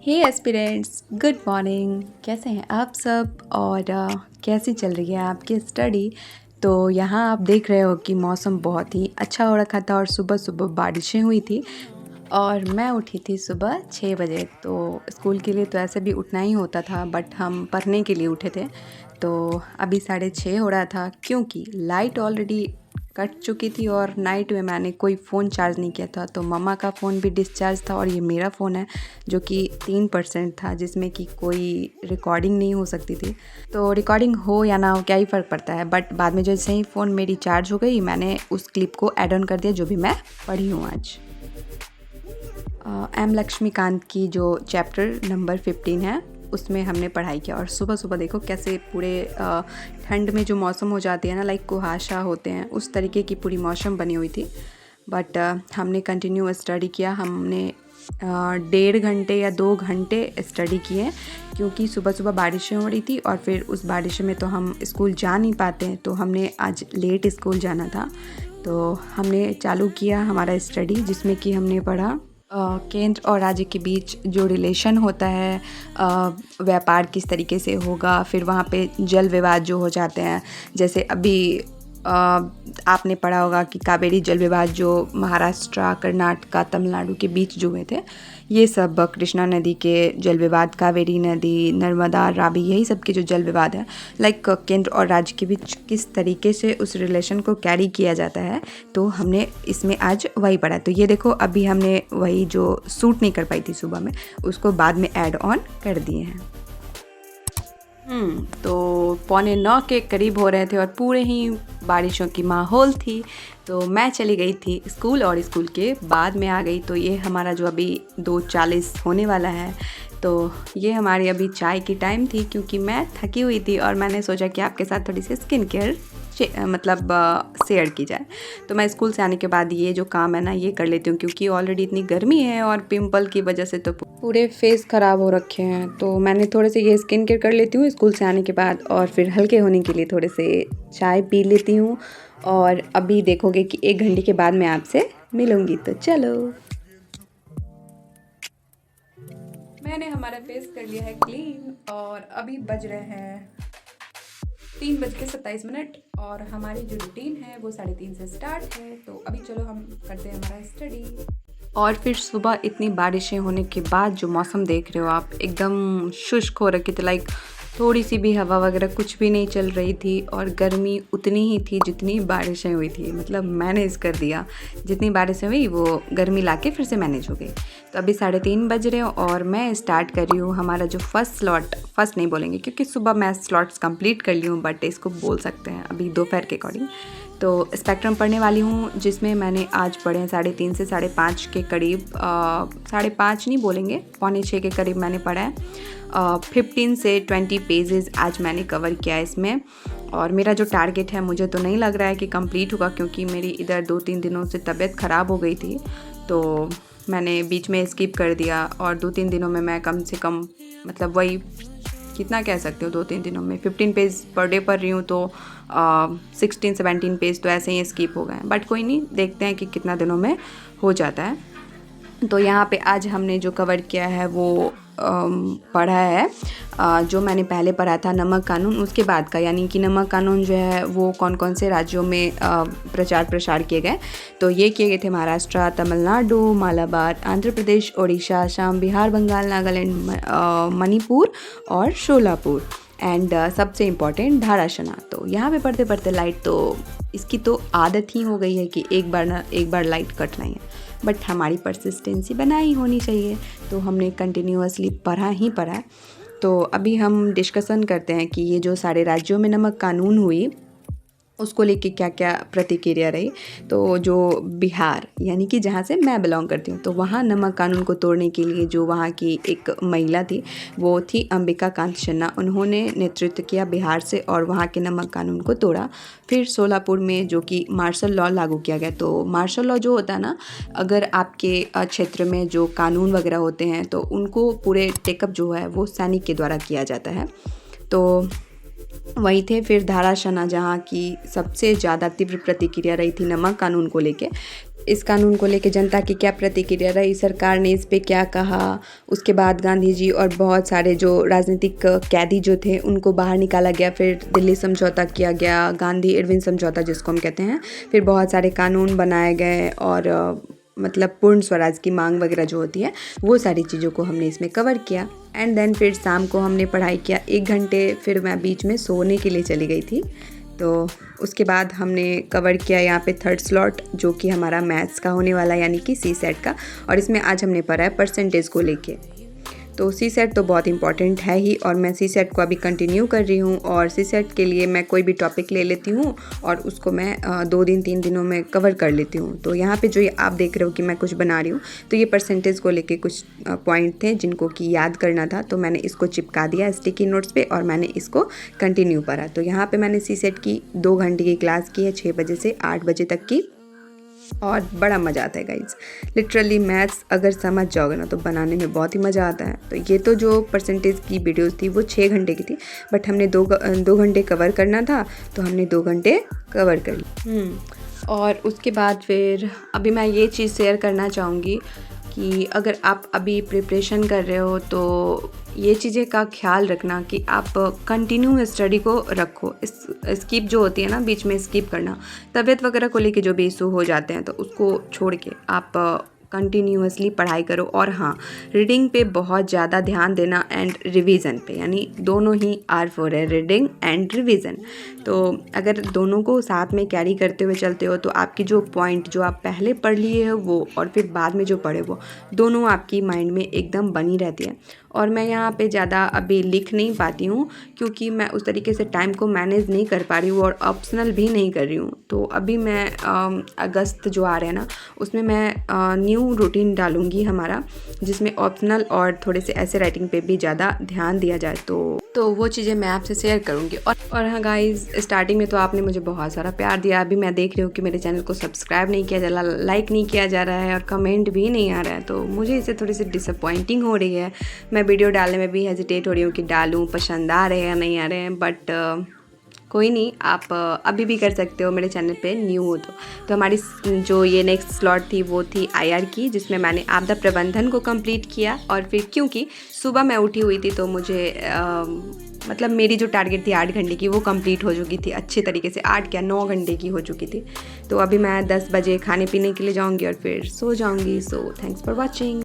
हे aspirants, good morning. कैसे हैं आप सब और कैसी चल रही है आपकी स्टडी। तो यहाँ आप देख रहे हो कि मौसम बहुत ही अच्छा हो रखा था और सुबह सुबह बारिशें हुई थी और मैं उठी थी सुबह 6 बजे। तो स्कूल के लिए तो ऐसे भी उठना ही होता था, बट हम पढ़ने के लिए उठे थे। तो अभी 6:30 हो रहा था क्योंकि लाइट ऑलरेडी कट चुकी थी और नाइट में मैंने कोई फ़ोन चार्ज नहीं किया था। तो मम्मा का फ़ोन भी डिस्चार्ज था और ये मेरा फ़ोन है जो कि 3% था, जिसमें कि कोई रिकॉर्डिंग नहीं हो सकती थी। तो रिकॉर्डिंग हो या ना हो क्या ही फ़र्क पड़ता है, बट बाद में जैसे ही फ़ोन मेरी चार्ज हो गई मैंने उस क्लिप को ऐड ऑन कर दिया जो भी मैं पढ़ी हूँ आज। एम लक्ष्मीकांत की जो चैप्टर नंबर 15 है उसमें हमने पढ़ाई किया। और सुबह सुबह देखो कैसे पूरे ठंड में जो मौसम हो जाती है ना, लाइक कुहासा होते हैं, उस तरीके की पूरी मौसम बनी हुई थी। बट हमने कंटिन्यू स्टडी किया। हमने 1.5 घंटे या 2 घंटे स्टडी किए क्योंकि सुबह सुबह बारिशें हो रही थी और फिर उस बारिश में तो हम स्कूल जा नहीं पाते हैं। तो हमने आज लेट स्कूल जाना था, तो हमने चालू किया हमारा स्टडी, जिसमें कि हमने पढ़ा केंद्र और राज्य के बीच जो रिलेशन होता है, व्यापार किस तरीके से होगा, फिर वहाँ पे जल विवाद जो हो जाते हैं। जैसे अभी आपने पढ़ा होगा कि कावेरी जल विवाद जो महाराष्ट्र, कर्नाटक, तमिलनाडु के बीच जो हुए थे, ये सब कृष्णा नदी के जल विवाद, कावेरी नदी, नर्मदा, रावी, यही सब के जो जल विवाद है, लाइक केंद्र और राज्य के बीच किस तरीके से उस रिलेशन को कैरी किया जाता है। तो हमने इसमें आज वही पढ़ा। तो ये देखो अभी हमने वही जो सूट नहीं कर पाई थी सुबह में, उसको बाद में ऐड ऑन कर दिए हैं। तो 8:45 के करीब हो रहे थे और पूरे ही बारिशों की माहौल थी। तो मैं चली गई थी स्कूल और स्कूल के बाद में आ गई। तो ये हमारा जो अभी 2:40 होने वाला है, तो ये हमारी अभी चाय की टाइम थी क्योंकि मैं थकी हुई थी और मैंने सोचा कि आपके साथ थोड़ी सी स्किन केयर शेयर की जाए। तो मैं स्कूल से आने के बाद ये जो काम है ना ये कर लेती हूँ क्योंकि ऑलरेडी इतनी गर्मी है और पिंपल की वजह से तो पूरे फेस ख़राब हो रखे हैं। तो मैंने थोड़े से ये स्किन केयर कर लेती हूँ स्कूल से आने के बाद और फिर हल्के होने के लिए थोड़े से चाय पी लेती हूँ। और अभी देखोगे कि 1 घंटे के बाद मैं आपसे मिलूँगी। तो चलो, मैंने हमारा फेस कर लिया है क्लीन और अभी बज रहे हैं 3:27 और हमारी जो रूटीन है वो 3:30 से स्टार्ट है। तो अभी चलो हम करते हैं हमारा स्टडी। और फिर सुबह इतनी बारिशें होने के बाद जो मौसम देख रहे हो आप, एकदम शुष्क हो रखी थी, लाइक थोड़ी सी भी हवा वगैरह कुछ भी नहीं चल रही थी और गर्मी उतनी ही थी जितनी बारिशें हुई थी। मतलब मैनेज कर दिया, जितनी बारिशें हुई वो गर्मी लाके फिर से मैनेज हो गई। तो अभी 3:30 बज रहे हो और मैं स्टार्ट कर रही हूँ हमारा जो फर्स्ट नहीं बोलेंगे क्योंकि सुबह मैं स्लॉट्स कंप्लीट कर ली हूँ, बट इसको बोल सकते हैं अभी दोपहर के अकॉर्डिंग। तो स्पेक्ट्रम पढ़ने वाली हूँ जिसमें मैंने आज पढ़े 3:30 से 5:30 के करीब, 5:30 नहीं बोलेंगे, 5:45 के करीब मैंने पढ़ा है। 15 से 20 पेजेस आज मैंने कवर किया है इसमें। और मेरा जो टारगेट है मुझे तो नहीं लग रहा है कि कंप्लीट होगा क्योंकि मेरी इधर 2-3 दिनों से तबीयत ख़राब हो गई थी, तो मैंने बीच में स्किप कर दिया। और 2-3 दिनों में मैं कम से कम, मतलब वही कितना कह सकते हो, 2-3 दिनों में 15 पेज पर डे पढ़ रही हूँ, तो 16-17 पेज तो ऐसे ही स्किप हो गए। बट कोई नहीं, देखते हैं कि कितना दिनों में हो जाता है। तो यहाँ पे आज हमने जो कवर किया है वो पढ़ा है जो मैंने पहले पढ़ा था नमक कानून, उसके बाद का, यानी कि नमक कानून जो है वो कौन कौन से राज्यों में प्रचार प्रसार किए गए। तो ये किए गए थे महाराष्ट्र, तमिलनाडु, मालाबार, आंध्र प्रदेश, ओडिशा, असम, बिहार, बंगाल, नागालैंड, मणिपुर और शोलापुर। एंड सबसे इम्पॉर्टेंट धाराशना। तो यहाँ पे पढ़ते पढ़ते लाइट, तो इसकी तो आदत ही हो गई है कि एक बार लाइट कटना ही है, बट हमारी परसिस्टेंसी बनाई होनी चाहिए। तो हमने कंटिन्यूअसली पढ़ा ही पढ़ा। तो अभी हम डिस्कशन करते हैं कि ये जो सारे राज्यों में नमक कानून हुई उसको लेके क्या क्या प्रतिक्रिया रही। तो जो बिहार, यानी कि जहाँ से मैं बिलोंग करती हूँ, तो वहाँ नमक कानून को तोड़ने के लिए जो वहाँ की एक महिला थी वो थी अंबिका कांत सिन्हा। उन्होंने नेतृत्व किया बिहार से और वहाँ के नमक कानून को तोड़ा। फिर सोलापुर में जो कि मार्शल लॉ लागू किया गया। तो मार्शल लॉ जो होता है ना, अगर आपके क्षेत्र में जो कानून वगैरह होते हैं तो उनको पूरे टेकअप जो है वो सैनिक के द्वारा किया जाता है। तो वही थे। फिर धाराशना, जहाँ की सबसे ज़्यादा तीव्र प्रतिक्रिया रही थी नमक कानून को लेके। इस कानून को लेके जनता की क्या प्रतिक्रिया रही, सरकार ने इस पे क्या कहा। उसके बाद गांधी जी और बहुत सारे जो राजनीतिक कैदी जो थे उनको बाहर निकाला गया, फिर दिल्ली समझौता किया गया, गांधी इरविन समझौता जिसको हम कहते हैं। फिर बहुत सारे कानून बनाए गए और मतलब पूर्ण स्वराज की मांग वगैरह जो होती है वो सारी चीज़ों को हमने इसमें कवर किया। एंड देन फिर शाम को हमने पढ़ाई किया 1 घंटे, फिर मैं बीच में सोने के लिए चली गई थी। तो उसके बाद हमने कवर किया यहाँ पे 3rd स्लॉट जो कि हमारा मैथ्स का होने वाला यानी कि सी सेट का, और इसमें आज हमने पढ़ा है परसेंटेज को लेके। तो सी सेट तो बहुत इंपॉर्टेंट है ही, और मैं सी सेट को अभी कंटिन्यू कर रही हूँ। और सी सेट के लिए मैं कोई भी टॉपिक ले लेती हूँ और उसको मैं 2 दिन 3 दिनों में कवर कर लेती हूँ। तो यहाँ पे जो ये आप देख रहे हो कि मैं कुछ बना रही हूँ, तो ये परसेंटेज को लेके कुछ पॉइंट थे जिनको कि याद करना था, तो मैंने इसको चिपका दिया स्टिकी नोट्स पे और मैंने इसको कंटिन्यू करा। तो यहाँ पर मैंने सी सेट की 2 घंटे की क्लास की है, 6 बजे से 8 बजे तक की, और बड़ा मज़ा आता है गाइज। लिटरली मैथ्स अगर समझ जाओगे ना तो बनाने में बहुत ही मज़ा आता है। तो ये तो जो परसेंटेज की वीडियोस थी वो 6 घंटे की थी, बट हमने 2 घंटे कवर करना था तो हमने 2 घंटे कवर कर ली। और उसके बाद फिर अभी मैं ये चीज़ शेयर करना चाहूँगी कि अगर आप अभी प्रिपरेशन कर रहे हो तो ये चीज़ें का ख्याल रखना कि आप कंटिन्यू स्टडी को रखो। स्किप जो होती है ना, बीच में स्किप करना, तबीयत वगैरह को लेके जो भी इशू हो जाते हैं तो उसको छोड़ के आप कंटिन्यूअसली पढ़ाई करो। और हाँ, रीडिंग पे बहुत ज़्यादा ध्यान देना एंड रिवीजन पे, यानी दोनों ही R4 है, रीडिंग एंड रिवीजन। तो अगर दोनों को साथ में कैरी करते हुए चलते हो तो आपकी जो पॉइंट जो आप पहले पढ़ लिए हो वो और फिर बाद में जो पढ़े वो दोनों आपकी माइंड में एकदम बनी रहती है। और मैं यहाँ पे ज़्यादा अभी लिख नहीं पाती हूँ क्योंकि मैं उस तरीके से टाइम को मैनेज नहीं कर पा रही हूँ और ऑप्शनल भी नहीं कर रही हूँ। तो अभी मैं अगस्त जो आ रहा है ना, उसमें मैं न्यू रूटीन डालूँगी हमारा, जिसमें ऑप्शनल और थोड़े से ऐसे राइटिंग पे भी ज़्यादा ध्यान दिया जाए। तो वो चीज़ें मैं आपसे शेयर करूँगी। और हाँ गाइज़, स्टार्टिंग में तो आपने मुझे बहुत सारा प्यार दिया। अभी मैं देख रही हूँ कि मेरे चैनल को सब्सक्राइब नहीं किया जा रहा, लाइक नहीं किया जा रहा है और कमेंट भी नहीं आ रहा है, तो मुझे इससे थोड़ी सी डिसअपॉइंटिंग हो रही है। मैं वीडियो डालने में भी हेजिटेट हो रही हूँ कि डालूँ, पसंद आ रहे हैं या नहीं आ रहे हैं, बट कोई नहीं, आप अभी भी कर सकते हो मेरे चैनल पे न्यू हो तो हमारी जो ये नेक्स्ट स्लॉट थी वो थी IR की, जिसमें मैंने आपदा प्रबंधन को कंप्लीट किया। और फिर क्योंकि सुबह मैं उठी हुई थी तो मुझे मतलब मेरी जो टारगेट थी 8 घंटे की वो कंप्लीट हो चुकी थी अच्छे तरीके से, 8 क्या 9 घंटे की हो चुकी थी। तो अभी मैं 10 बजे खाने पीने के लिए जाऊँगी और फिर सो जाऊँगी। So thanks for watching.